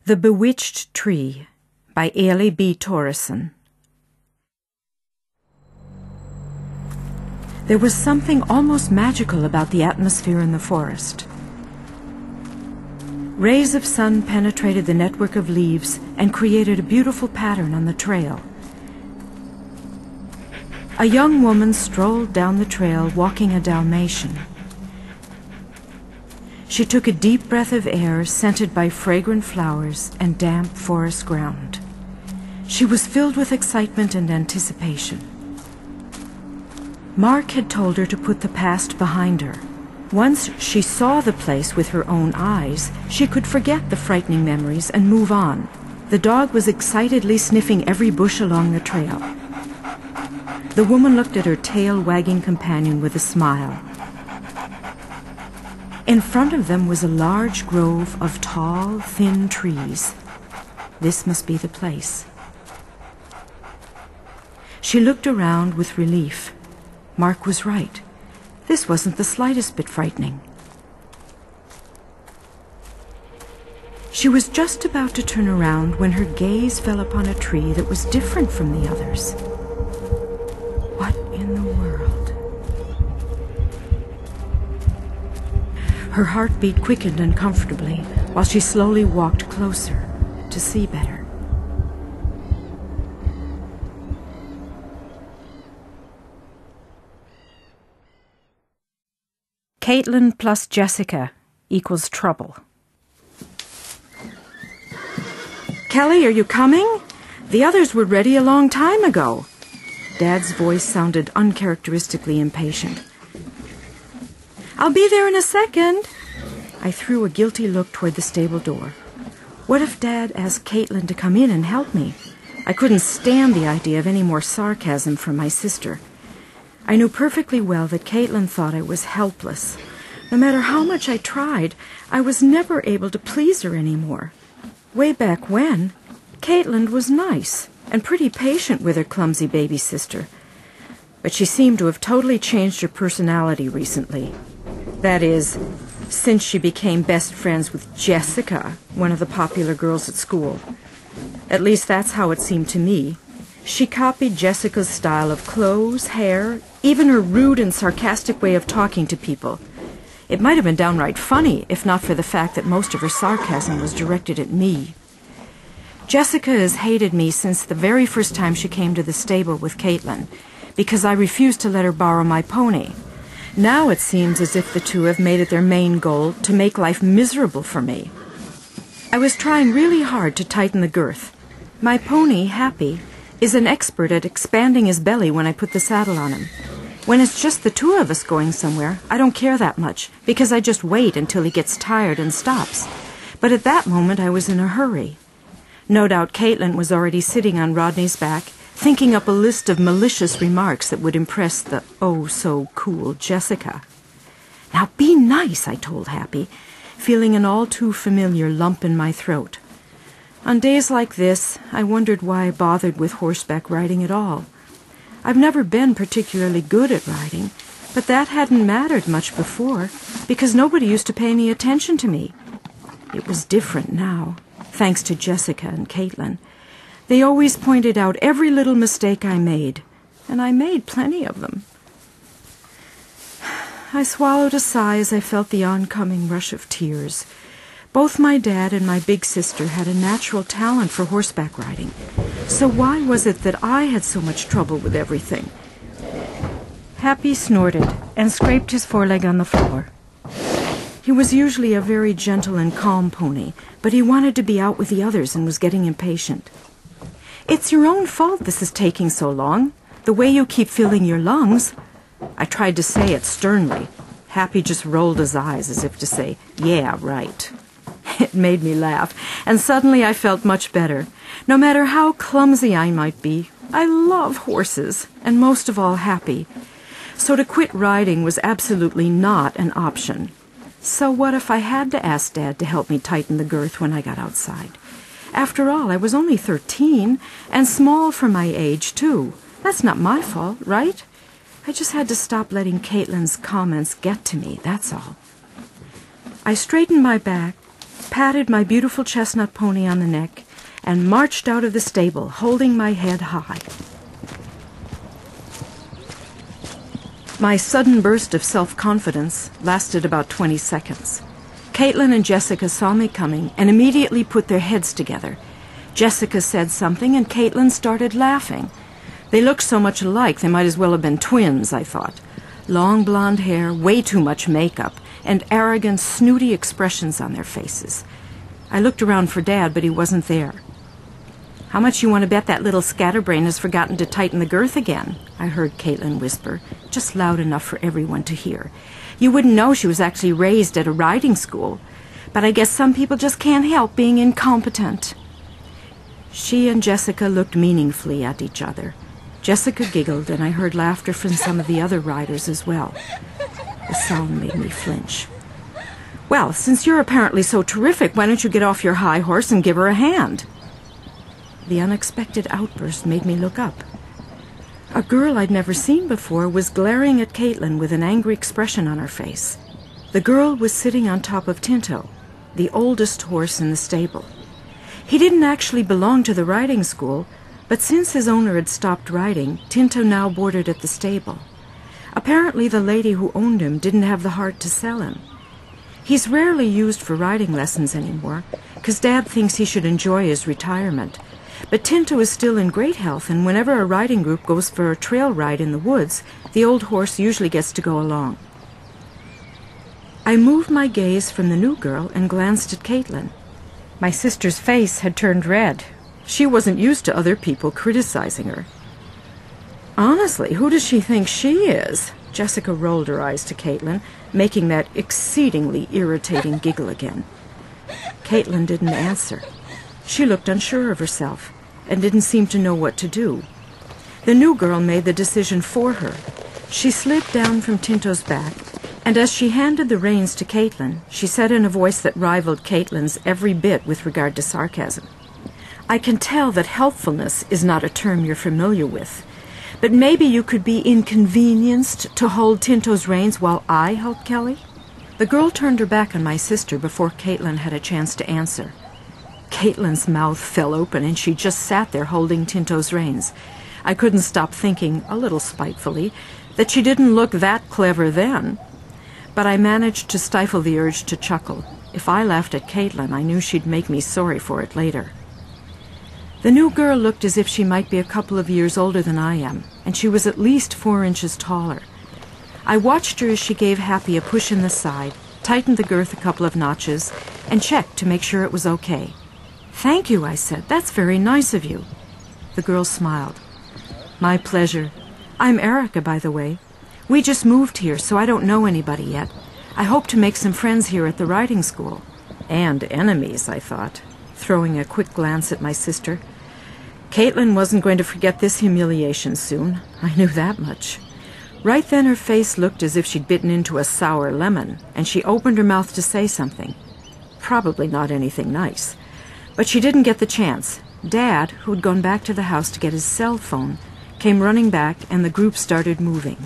The Bewitched Tree by Ailey B. Torreson. There was something almost magical about the atmosphere in the forest. Rays of sun penetrated the network of leaves and created a beautiful pattern on the trail. A young woman strolled down the trail walking a Dalmatian. She took a deep breath of air scented by fragrant flowers and damp forest ground. She was filled with excitement and anticipation. Mark had told her to put the past behind her. Once she saw the place with her own eyes, she could forget the frightening memories and move on. The dog was excitedly sniffing every bush along the trail. The woman looked at her tail-wagging companion with a smile. In front of them was a large grove of tall, thin trees. This must be the place. She looked around with relief. Mark was right. This wasn't the slightest bit frightening. She was just about to turn around when her gaze fell upon a tree that was different from the others. What in the world? Her heartbeat quickened uncomfortably while she slowly walked closer to see better. Katelyn plus Jessica equals trouble. Kelly, are you coming? The others were ready a long time ago. Dad's voice sounded uncharacteristically impatient. I'll be there in a second. I threw a guilty look toward the stable door. What if Dad asked Katelyn to come in and help me? I couldn't stand the idea of any more sarcasm from my sister. I knew perfectly well that Katelyn thought I was helpless. No matter how much I tried, I was never able to please her anymore. Way back when, Katelyn was nice and pretty patient with her clumsy baby sister. But she seemed to have totally changed her personality recently. That is, since she became best friends with Jessica, one of the popular girls at school. At least that's how it seemed to me. She copied Jessica's style of clothes, hair, even her rude and sarcastic way of talking to people. It might have been downright funny, if not for the fact that most of her sarcasm was directed at me. Jessica has hated me since the very first time she came to the stable with Katelyn, because I refused to let her borrow my pony. Now it seems as if the two have made it their main goal to make life miserable for me. I was trying really hard to tighten the girth. My pony, Happy, is an expert at expanding his belly when I put the saddle on him. When it's just the two of us going somewhere, I don't care that much, because I just wait until he gets tired and stops. But at that moment I was in a hurry. No doubt Katelyn was already sitting on Rodney's back, thinking up a list of malicious remarks that would impress the oh-so-cool Jessica. Now be nice, I told Happy, feeling an all-too-familiar lump in my throat. On days like this, I wondered why I bothered with horseback riding at all. I've never been particularly good at riding, but that hadn't mattered much before, because nobody used to pay any attention to me. It was different now, thanks to Jessica and Katelyn. They always pointed out every little mistake I made, and I made plenty of them. I swallowed a sigh as I felt the oncoming rush of tears. Both my dad and my big sister had a natural talent for horseback riding, so why was it that I had so much trouble with everything? Happy snorted and scraped his foreleg on the floor. He was usually a very gentle and calm pony, but he wanted to be out with the others and was getting impatient. It's your own fault this is taking so long, the way you keep filling your lungs. I tried to say it sternly. Happy just rolled his eyes as if to say, yeah, right. It made me laugh, and suddenly I felt much better. No matter how clumsy I might be, I love horses, and most of all Happy. So to quit riding was absolutely not an option. So what if I had to ask Dad to help me tighten the girth when I got outside? After all, I was only 13, and small for my age, too. That's not my fault, right? I just had to stop letting Katelyn's comments get to me, that's all. I straightened my back, patted my beautiful chestnut pony on the neck, and marched out of the stable, holding my head high. My sudden burst of self-confidence lasted about 20 seconds. Katelyn and Jessica saw me coming and immediately put their heads together. Jessica said something and Katelyn started laughing. They looked so much alike they might as well have been twins, I thought. Long blonde hair, way too much makeup, and arrogant, snooty expressions on their faces. I looked around for Dad, but he wasn't there. "How much you want to bet that little scatterbrain has forgotten to tighten the girth again?" I heard Katelyn whisper, just loud enough for everyone to hear. "You wouldn't know she was actually raised at a riding school, but I guess some people just can't help being incompetent." She and Jessica looked meaningfully at each other. Jessica giggled, and I heard laughter from some of the other riders as well. The sound made me flinch. "Well, since you're apparently so terrific, why don't you get off your high horse and give her a hand?" The unexpected outburst made me look up. A girl I'd never seen before was glaring at Katelyn with an angry expression on her face. The girl was sitting on top of Tinto, the oldest horse in the stable. He didn't actually belong to the riding school, but since his owner had stopped riding, Tinto now boarded at the stable. Apparently the lady who owned him didn't have the heart to sell him. He's rarely used for riding lessons anymore, 'cause Dad thinks he should enjoy his retirement. But Tinto is still in great health, and whenever a riding group goes for a trail ride in the woods, the old horse usually gets to go along. I moved my gaze from the new girl and glanced at Katelyn. My sister's face had turned red. She wasn't used to other people criticizing her. "Honestly, who does she think she is?" Jessica rolled her eyes to Katelyn, making that exceedingly irritating giggle again. Katelyn didn't answer. She looked unsure of herself and didn't seem to know what to do. The new girl made the decision for her. She slid down from Tinto's back, and as she handed the reins to Katelyn, she said in a voice that rivaled Katelyn's every bit with regard to sarcasm, "I can tell that helpfulness is not a term you're familiar with, but maybe you could be inconvenienced to hold Tinto's reins while I help Kelly?" The girl turned her back on my sister before Katelyn had a chance to answer. Katelyn's mouth fell open, and she just sat there holding Tinto's reins. I couldn't stop thinking, a little spitefully, that she didn't look that clever then. But I managed to stifle the urge to chuckle. If I laughed at Katelyn, I knew she'd make me sorry for it later. The new girl looked as if she might be a couple of years older than I am, and she was at least 4 inches taller. I watched her as she gave Happy a push in the side, tightened the girth a couple of notches, and checked to make sure it was okay. "Thank you," I said. "That's very nice of you." The girl smiled. "My pleasure. I'm Erica, by the way. We just moved here, so I don't know anybody yet. I hope to make some friends here at the riding school." And enemies, I thought, throwing a quick glance at my sister. Katelyn wasn't going to forget this humiliation soon. I knew that much. Right then her face looked as if she'd bitten into a sour lemon, and she opened her mouth to say something. Probably not anything nice. But she didn't get the chance. Dad, who'd gone back to the house to get his cell phone, came running back, and the group started moving.